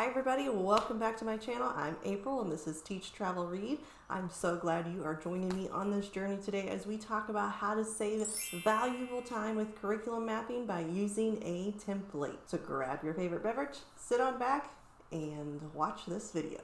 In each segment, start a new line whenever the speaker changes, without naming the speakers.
Hi everybody, welcome back to my channel. I'm April and this is Teach Travel Read. I'm so glad you are joining me on this journey today as we talk about how to save valuable time with curriculum mapping by using a template. So grab your favorite beverage, sit on back, and watch this video.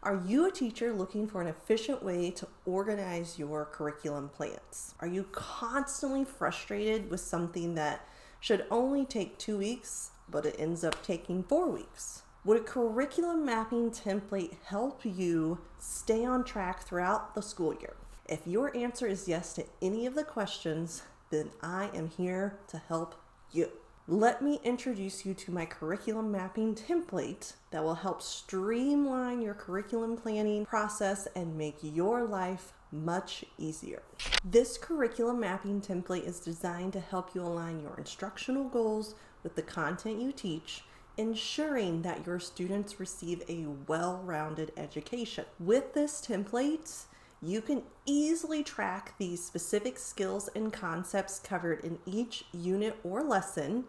Are you a teacher looking for an efficient way to organize your curriculum plans? Are you constantly frustrated with something that should only take 2 weeks, but it ends up taking 4 weeks? Would a curriculum mapping template help you stay on track throughout the school year? If your answer is yes to any of the questions, then I am here to help you. Let me introduce you to my curriculum mapping template that will help streamline your curriculum planning process and make your life much easier. This curriculum mapping template is designed to help you align your instructional goals with the content you teach, ensuring that your students receive a well-rounded education. With this template, you can easily track the specific skills and concepts covered in each unit or lesson,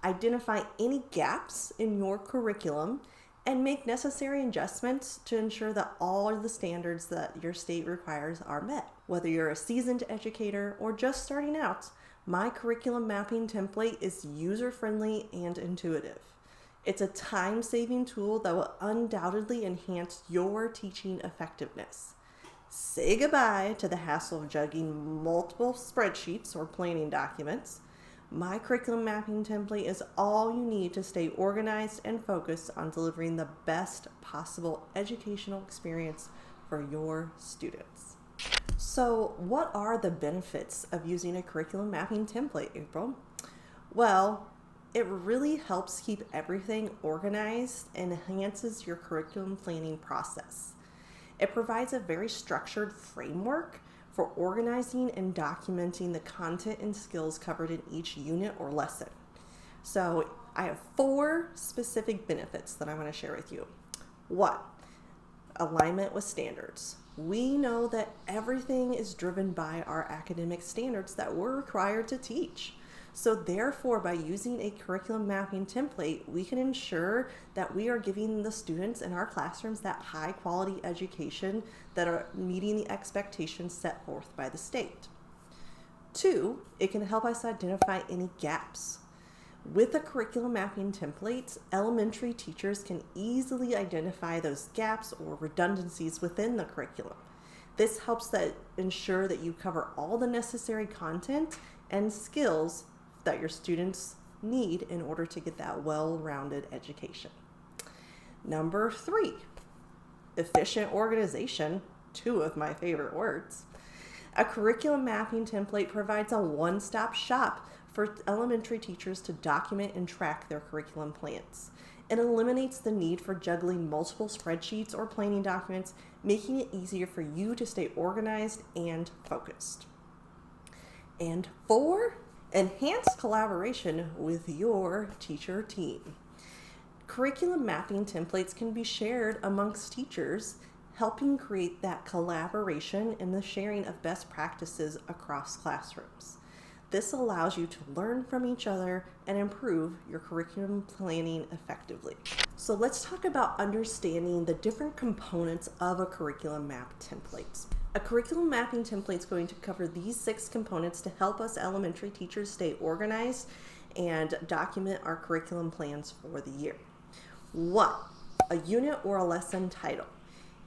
identify any gaps in your curriculum, and make necessary adjustments to ensure that all of the standards that your state requires are met. Whether you're a seasoned educator or just starting out, my curriculum mapping template is user-friendly and intuitive. It's a time-saving tool that will undoubtedly enhance your teaching effectiveness. Say goodbye to the hassle of juggling multiple spreadsheets or planning documents. My curriculum mapping template is all you need to stay organized and focused on delivering the best possible educational experience for your students. So, what are the benefits of using a curriculum mapping template, April? Well, it really helps keep everything organized and enhances your curriculum planning process. It provides a very structured framework for organizing and documenting the content and skills covered in each unit or lesson. So I have 4 specific benefits that I want to share with you. 1, alignment with standards. We know that everything is driven by our academic standards that we're required to teach. So therefore, by using a curriculum mapping template, we can ensure that we are giving the students in our classrooms that high quality education that are meeting the expectations set forth by the state. 2, it can help us identify any gaps. With a curriculum mapping template, elementary teachers can easily identify those gaps or redundancies within the curriculum. This helps ensure that you cover all the necessary content and skills that your students need in order to get that well-rounded education. Number 3, efficient organization, 2 of my favorite words. A curriculum mapping template provides a one-stop shop for elementary teachers to document and track their curriculum plans. It eliminates the need for juggling multiple spreadsheets or planning documents, making it easier for you to stay organized and focused. And 4, enhanced collaboration with your teacher team. Curriculum mapping templates can be shared amongst teachers, helping create that collaboration and the sharing of best practices across classrooms. This allows you to learn from each other and improve your curriculum planning effectively. So let's talk about understanding the different components of a curriculum map template. A curriculum mapping template is going to cover these 6 components to help us elementary teachers stay organized and document our curriculum plans for the year. 1, a unit or a lesson title.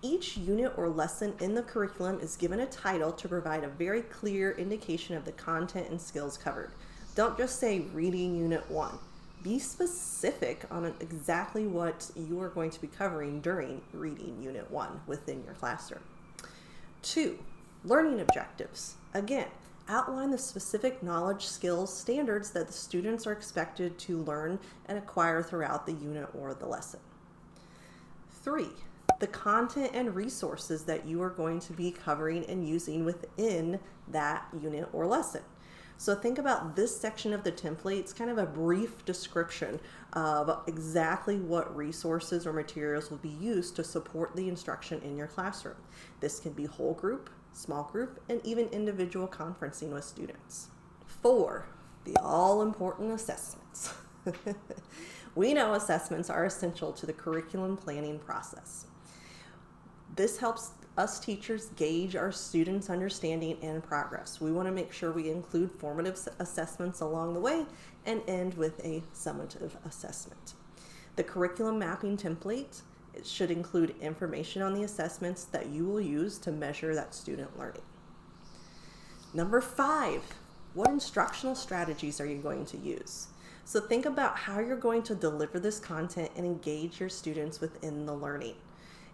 Each unit or lesson in the curriculum is given a title to provide a very clear indication of the content and skills covered. Don't just say Reading Unit 1. Be specific on exactly what you are going to be covering during Reading Unit 1 within your classroom. 2, learning objectives. Again, outline the specific knowledge, skills, standards that the students are expected to learn and acquire throughout the unit or the lesson. 3, the content and resources that you are going to be covering and using within that unit or lesson. So think about this section of the template. It's kind of a brief description of exactly what resources or materials will be used to support the instruction in your classroom. This can be whole group, small group, and even individual conferencing with students. 4, the all-important assessments. We know assessments are essential to the curriculum planning process. This helps us teachers gauge our students' understanding and progress. We want to make sure we include formative assessments along the way and end with a summative assessment. The curriculum mapping template should include information on the assessments that you will use to measure that student learning. Number 5, what instructional strategies are you going to use? So think about how you're going to deliver this content and engage your students within the learning.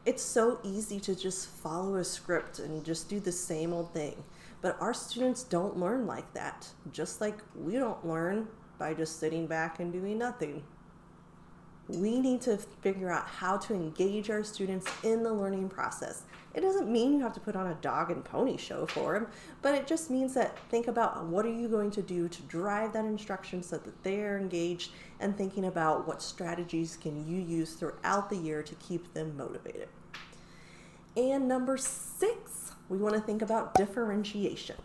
It's so easy to just follow a script and just do the same old thing, but our students don't learn like that, just like we don't learn by just sitting back and doing nothing. We need to figure out how to engage our students in the learning process. It doesn't mean you have to put on a dog and pony show for them, but it just means that think about what are you going to do to drive that instruction so that they're engaged, and thinking about what strategies can you use throughout the year to keep them motivated. And number 6, we want to think about differentiation.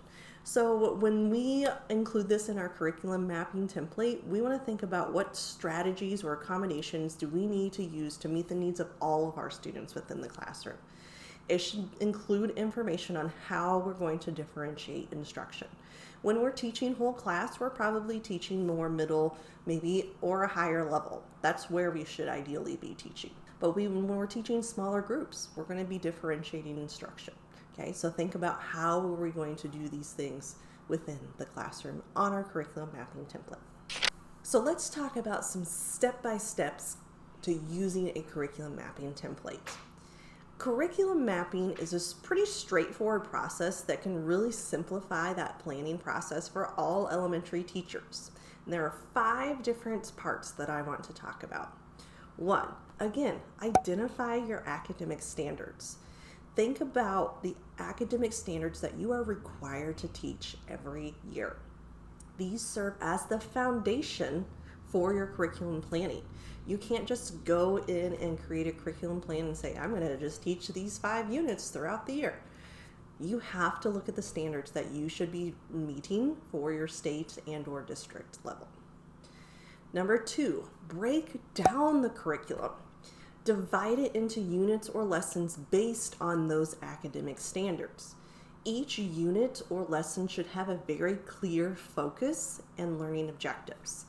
So when we include this in our curriculum mapping template, we want to think about what strategies or accommodations do we need to use to meet the needs of all of our students within the classroom. It should include information on how we're going to differentiate instruction. When we're teaching whole class, we're probably teaching more middle, maybe, or a higher level. That's where we should ideally be teaching. But when we're teaching smaller groups, we're going to be differentiating instruction. Okay, so think about how are we going to do these things within the classroom on our curriculum mapping template. So let's talk about some step-by-steps to using a curriculum mapping template. Curriculum mapping is a pretty straightforward process that can really simplify that planning process for all elementary teachers. And there are 5 different parts that I want to talk about. 1, again, identify your academic standards. Think about the academic standards that you are required to teach every year. These serve as the foundation for your curriculum planning. You can't just go in and create a curriculum plan and say, I'm going to just teach these 5 units throughout the year. You have to look at the standards that you should be meeting for your state and or district level. Number 2, break down the curriculum. Divide it into units or lessons based on those academic standards. Each unit or lesson should have a very clear focus and learning objectives.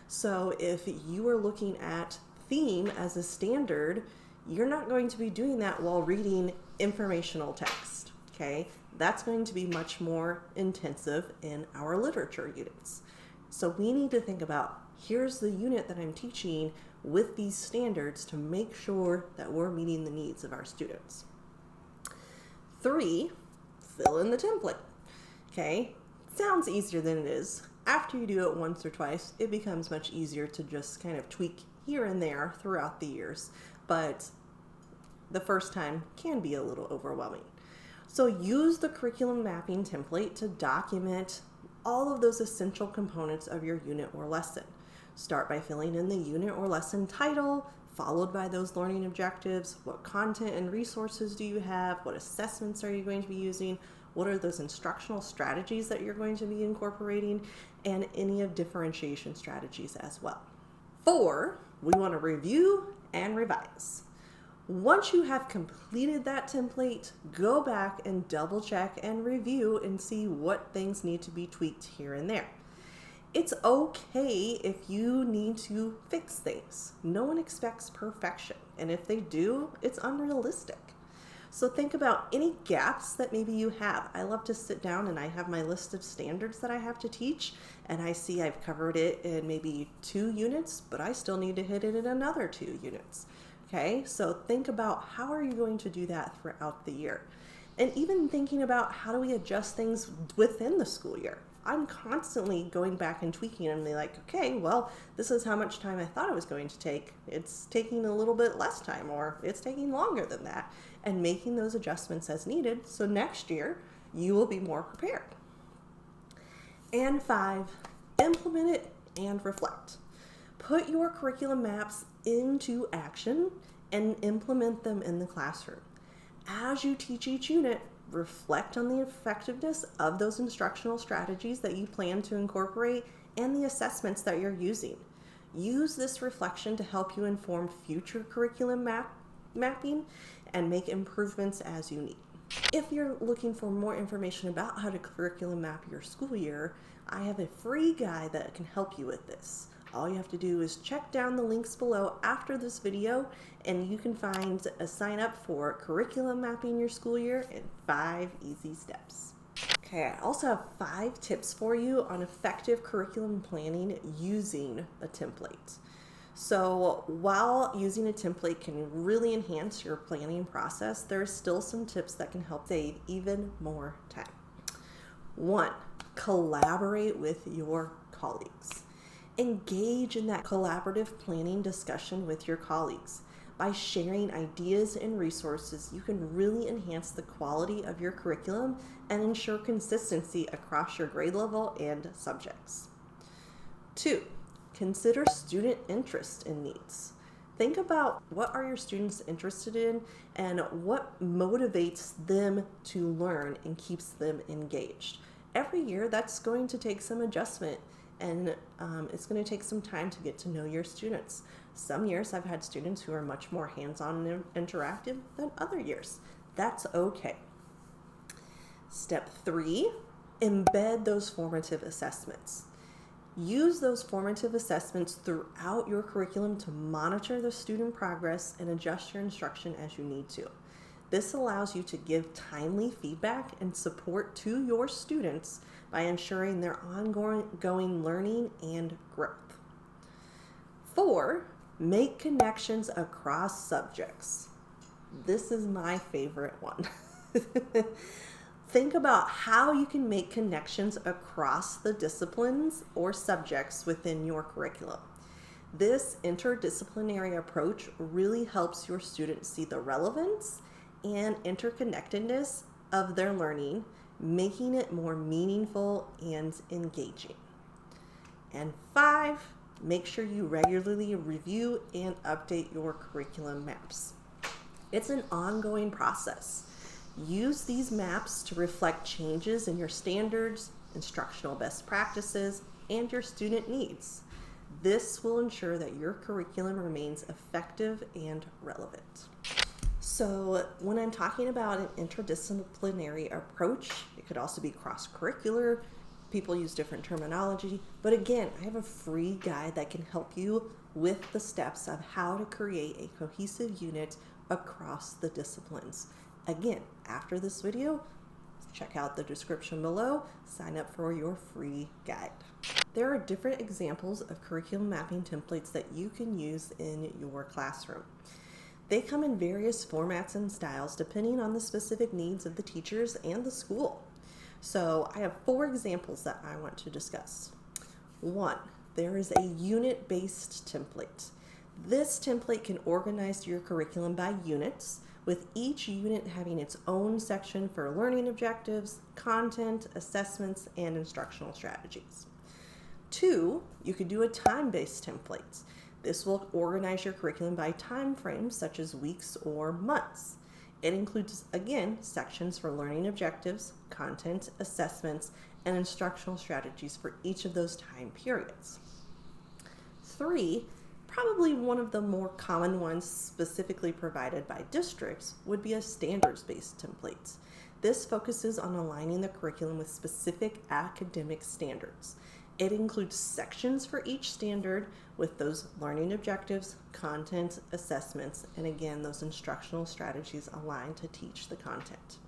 So if you are looking at theme as a standard, you're not going to be doing that while reading informational text, okay? That's going to be much more intensive in our literature units. So we need to think about, here's the unit that I'm teaching with these standards to make sure that we're meeting the needs of our students. 3, fill in the template. Okay, sounds easier than it is. After you do it once or twice, it becomes much easier to just kind of tweak here and there throughout the years, but the first time can be a little overwhelming. So use the curriculum mapping template to document all of those essential components of your unit or lesson. Start by filling in the unit or lesson title, followed by those learning objectives. What content and resources do you have? What assessments are you going to be using? What are those instructional strategies that you're going to be incorporating? And any of differentiation strategies as well. 4, we want to review and revise. Once you have completed that template, go back and double check and review and see what things need to be tweaked here and there. It's okay if you need to fix things. No one expects perfection, and if they do, it's unrealistic. So think about any gaps that maybe you have. I love to sit down and I have my list of standards that I have to teach, and I see I've covered it in maybe 2 units, but I still need to hit it in another 2 units. Okay, so think about how are you going to do that throughout the year? And even thinking about how do we adjust things within the school year? I'm constantly going back and tweaking and be like, okay, well, this is how much time I thought it was going to take. It's taking a little bit less time, or it's taking longer than that, and making those adjustments as needed. So next year you will be more prepared. And 5, implement it and reflect. Put your curriculum maps into action and implement them in the classroom. As you teach each unit, reflect on the effectiveness of those instructional strategies that you plan to incorporate and the assessments that you're using. Use this reflection to help you inform future curriculum mapping and make improvements as you need. If you're looking for more information about how to curriculum map your school year, I have a free guide that can help you with this. All you have to do is check down the links below after this video, and you can find a sign up for curriculum mapping your school year in 5 easy steps. Okay, I also have 5 tips for you on effective curriculum planning using a template. So while using a template can really enhance your planning process, there are still some tips that can help save even more time. 1, collaborate with your colleagues. Engage in that collaborative planning discussion with your colleagues. By sharing ideas and resources, you can really enhance the quality of your curriculum and ensure consistency across your grade level and subjects. 2, consider student interest and needs. Think about what are your students interested in and what motivates them to learn and keeps them engaged. Every year, that's going to take some adjustment, and it's going to take some time to get to know your students. Some years I've had students who are much more hands-on and interactive than other years. That's okay. Step 3, embed those formative assessments. Use those formative assessments throughout your curriculum to monitor the student progress and adjust your instruction as you need to. This allows you to give timely feedback and support to your students by ensuring their ongoing learning and growth. 4, make connections across subjects. This is my favorite one. Think about how you can make connections across the disciplines or subjects within your curriculum. This interdisciplinary approach really helps your students see the relevance and interconnectedness of their learning, making it more meaningful and engaging. And 5, make sure you regularly review and update your curriculum maps. It's an ongoing process. Use these maps to reflect changes in your standards, instructional best practices, and your student needs. This will ensure that your curriculum remains effective and relevant. So when I'm talking about an interdisciplinary approach, it could also be cross-curricular. People use different terminology, but again, I have a free guide that can help you with the steps of how to create a cohesive unit across the disciplines. Again, after this video, check out the description below, sign up for your free guide. There are different examples of curriculum mapping templates that you can use in your classroom. They come in various formats and styles depending on the specific needs of the teachers and the school. So I have 4 examples that I want to discuss. 1, there is a unit-based template. This template can organize your curriculum by units, with each unit having its own section for learning objectives, content, assessments, and instructional strategies. 2, you could do a time-based template. This will organize your curriculum by time frames such as weeks or months. It includes, again, sections for learning objectives, content, assessments, and instructional strategies for each of those time periods. 3, probably one of the more common ones specifically provided by districts would be a standards-based template. This focuses on aligning the curriculum with specific academic standards. It includes sections for each standard with those learning objectives, content, assessments, and again, those instructional strategies aligned to teach the content.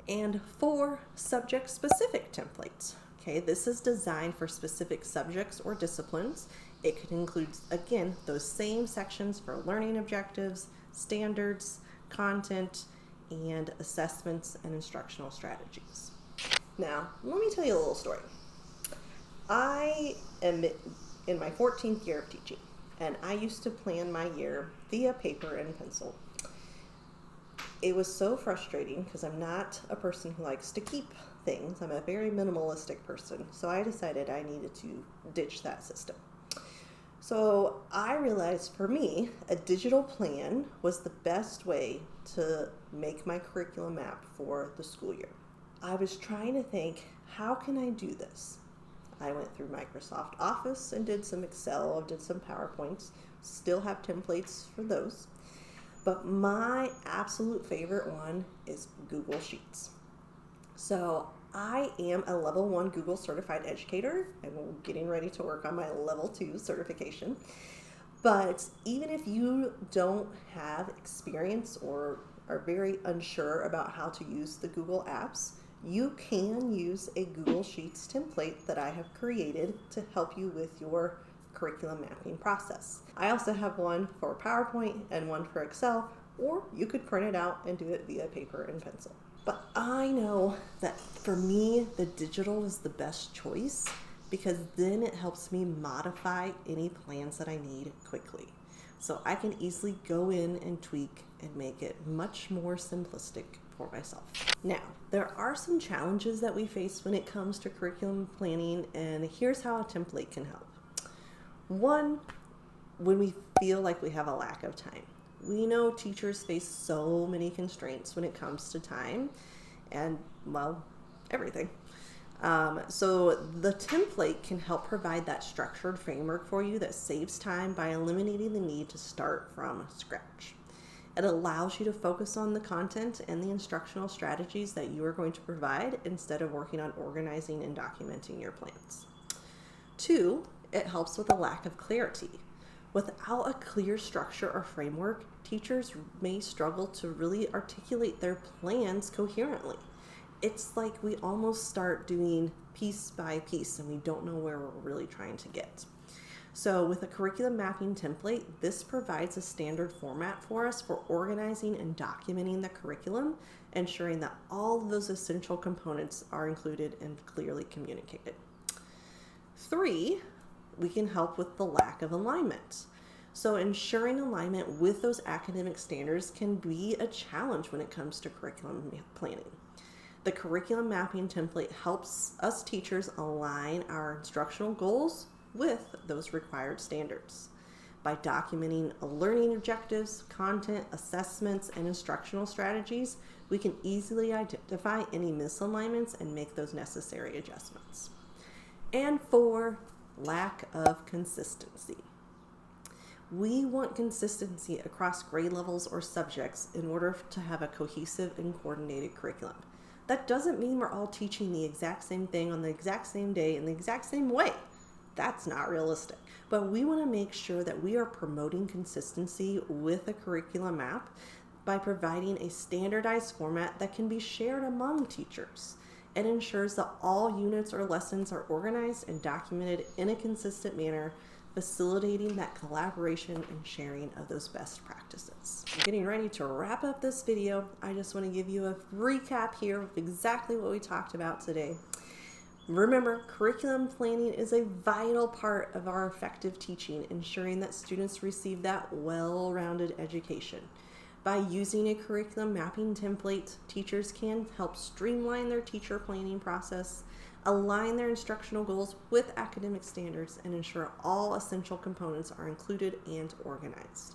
And 4, subject-specific templates. Okay, this is designed for specific subjects or disciplines. It could include, again, those same sections for learning objectives, standards, content, and assessments and instructional strategies. Now, let me tell you a little story. I am in my 14th year of teaching, and I used to plan my year via paper and pencil. It was so frustrating because I'm not a person who likes to keep things. I'm a very minimalistic person, so I decided I needed to ditch that system. So I realized for me, a digital plan was the best way to make my curriculum map for the school year. I was trying to think, how can I do this? I went through Microsoft Office and did some Excel, did some PowerPoints, still have templates for those. But my absolute favorite one is Google Sheets. So I am a level 1 Google certified educator and getting ready to work on my level 2 certification. But even if you don't have experience or are very unsure about how to use the Google apps, you can use a Google Sheets template that I have created to help you with your curriculum mapping process. I also have one for PowerPoint and one for Excel, or you could print it out and do it via paper and pencil. But I know that for me, the digital is the best choice because then it helps me modify any plans that I need quickly. So I can easily go in and tweak and make it much more simplistic for myself. Now, there are some challenges that we face when it comes to curriculum planning, and here's how a template can help. One, when we feel like we have a lack of time. We know teachers face so many constraints when it comes to time and, well, everything. So the template can help provide that structured framework for you that saves time by eliminating the need to start from scratch. It allows you to focus on the content and the instructional strategies that you are going to provide instead of working on organizing and documenting your plans. 2, it helps with a lack of clarity. Without a clear structure or framework, teachers may struggle to really articulate their plans coherently. It's like we almost start doing piece by piece and we don't know where we're really trying to get. So with a curriculum mapping template, this provides a standard format for us for organizing and documenting the curriculum, ensuring that all of those essential components are included and clearly communicated. 3, we can help with the lack of alignment. So ensuring alignment with those academic standards can be a challenge when it comes to curriculum planning. The curriculum mapping template helps us teachers align our instructional goals with those required standards. By documenting learning objectives, content, assessments, and instructional strategies, we can easily identify any misalignments and make those necessary adjustments. And 4, lack of consistency. We want consistency across grade levels or subjects in order to have a cohesive and coordinated curriculum. That doesn't mean we're all teaching the exact same thing on the exact same day in the exact same way. That's not realistic. But we want to make sure that we are promoting consistency with a curriculum map by providing a standardized format that can be shared among teachers. It ensures that all units or lessons are organized and documented in a consistent manner, facilitating that collaboration and sharing of those best practices. I'm getting ready to wrap up this video. I just want to give you a recap here of exactly what we talked about today. Remember, curriculum planning is a vital part of our effective teaching, ensuring that students receive that well-rounded education. By using a curriculum mapping template, teachers can help streamline their teacher planning process, align their instructional goals with academic standards, and ensure all essential components are included and organized.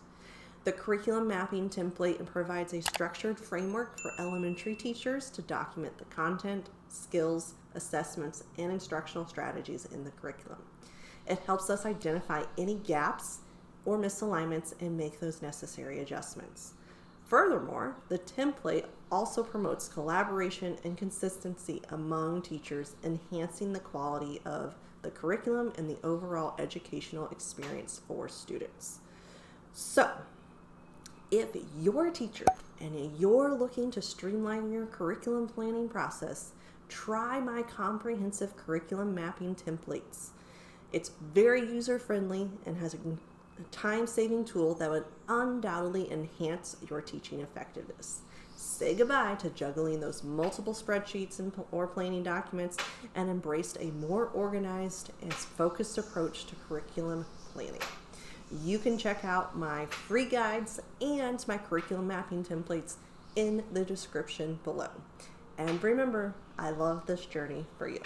The curriculum mapping template provides a structured framework for elementary teachers to document the content, skills, assessments, and instructional strategies in the curriculum. It helps us identify any gaps or misalignments and make those necessary adjustments. Furthermore, the template also promotes collaboration and consistency among teachers, enhancing the quality of the curriculum and the overall educational experience for students. So, if you're a teacher and you're looking to streamline your curriculum planning process, try my comprehensive curriculum mapping templates. It's very user-friendly and has a time-saving tool that would undoubtedly enhance your teaching effectiveness. Say goodbye to juggling those multiple spreadsheets or planning documents and embrace a more organized and focused approach to curriculum planning. You can check out my free guides and my curriculum mapping templates in the description below. And remember, I love this journey for you.